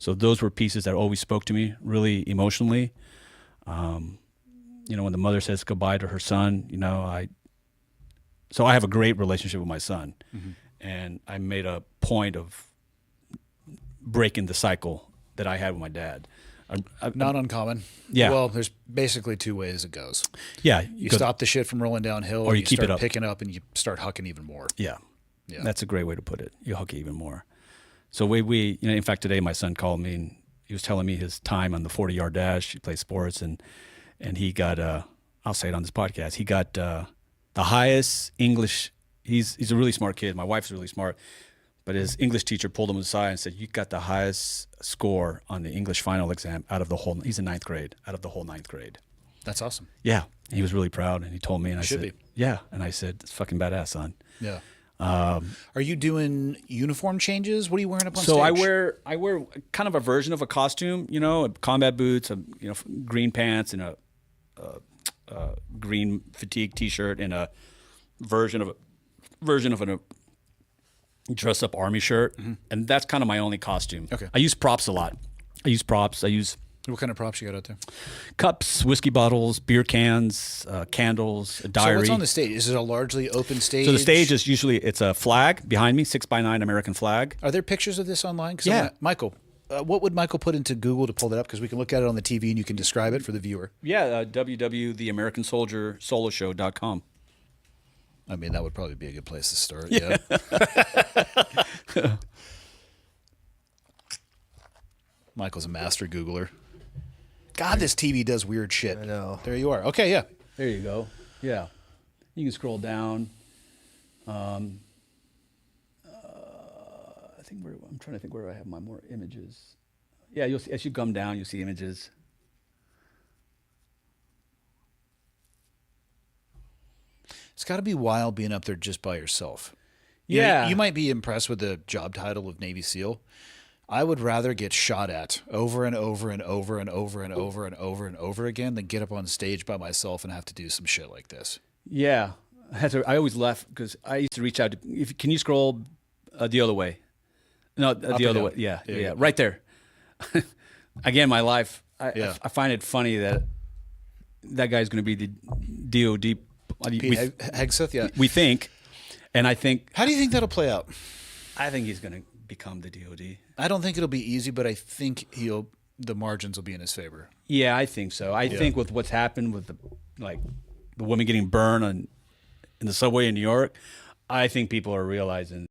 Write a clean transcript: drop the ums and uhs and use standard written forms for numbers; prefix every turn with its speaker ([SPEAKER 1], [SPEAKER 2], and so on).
[SPEAKER 1] So those were pieces that always spoke to me really emotionally. You know, when the mother says goodbye to her son, you know, so I have a great relationship with my son, and I made a point of breaking the cycle that I had with my dad.
[SPEAKER 2] Not uncommon.
[SPEAKER 1] Yeah.
[SPEAKER 2] Well, there's basically two ways it goes.
[SPEAKER 1] Yeah.
[SPEAKER 2] You stop the shit from rolling downhill,
[SPEAKER 1] or you keep
[SPEAKER 2] start
[SPEAKER 1] it up,
[SPEAKER 2] picking up, and you start hucking even more.
[SPEAKER 1] Yeah.
[SPEAKER 2] Yeah.
[SPEAKER 1] That's a great way to put it. You hook it even more. So we, you know, in fact, today my son called me and he was telling me his time on the 40-yard dash. He plays sports and he got, I'll say it on this podcast, he got the highest English. He's a really smart kid. My wife's really smart, but his English teacher pulled him aside and said, "You got the highest score on the English final exam out of the whole." He's in ninth grade, out of the whole ninth grade.
[SPEAKER 2] That's awesome.
[SPEAKER 1] Yeah, and he was really proud, and he told me, and I
[SPEAKER 2] Should
[SPEAKER 1] said,
[SPEAKER 2] be.
[SPEAKER 1] "Yeah," and I said, "It's fucking badass, son."
[SPEAKER 2] Yeah. Are you doing uniform changes? What are you wearing up on
[SPEAKER 1] So
[SPEAKER 2] stage?
[SPEAKER 1] I wear kind of a version of a costume, you know, combat boots, you know, green pants, and a green fatigue T-shirt, and a version of a dress up army shirt, and that's kind of my only costume.
[SPEAKER 2] Okay.
[SPEAKER 1] I use props a lot. I use
[SPEAKER 2] What kind of props you got out there?
[SPEAKER 1] cups, whiskey bottles, beer cans, candles, a diary.
[SPEAKER 2] So what's on the stage? Is it a largely open stage?
[SPEAKER 1] So the stage is usually, it's a flag behind me, 6x9 American flag.
[SPEAKER 2] Are there pictures of this online? 'Cause
[SPEAKER 1] Yeah.
[SPEAKER 2] Michael, what would Michael put into Google to pull that up? Because we can look at it on the TV and you can describe it for the viewer.
[SPEAKER 1] Yeah, www.theamericansoldiersoloshow.com.
[SPEAKER 2] I mean, that would probably be a good place to start. Yeah. Michael's a master Googler. God, this TV does weird shit.
[SPEAKER 3] I know.
[SPEAKER 2] There you are. Okay, yeah.
[SPEAKER 1] There you go. Yeah. You can scroll down. I'm trying to think where I have my more images. Yeah, you'll see, as you come down, you'll see images.
[SPEAKER 2] It's got to be wild being up there just by yourself.
[SPEAKER 1] Yeah.
[SPEAKER 2] You might be impressed with the job title of Navy SEAL. I would rather get shot at over and over and over and over and over and over and over again than get up on stage by myself and have to do some shit like this.
[SPEAKER 1] Yeah. I always left because I used to reach out to, can you scroll the other way? No, the other
[SPEAKER 2] down?
[SPEAKER 1] way. Yeah.
[SPEAKER 2] Yeah,
[SPEAKER 1] Yeah.
[SPEAKER 2] yeah.
[SPEAKER 1] Right there. Again, my life.
[SPEAKER 2] Yeah.
[SPEAKER 1] I find it funny that guy's going to be the DOD.
[SPEAKER 2] Pete Hegseth, yeah.
[SPEAKER 1] We think, and I think
[SPEAKER 2] How do you think that'll play out?
[SPEAKER 1] he's going to become the DOD.
[SPEAKER 2] I don't think it'll be easy, but I think the margins will be in his favor.
[SPEAKER 1] Yeah, I think so. I think with what's happened with the women getting burned in the subway in New York, I think people are realizing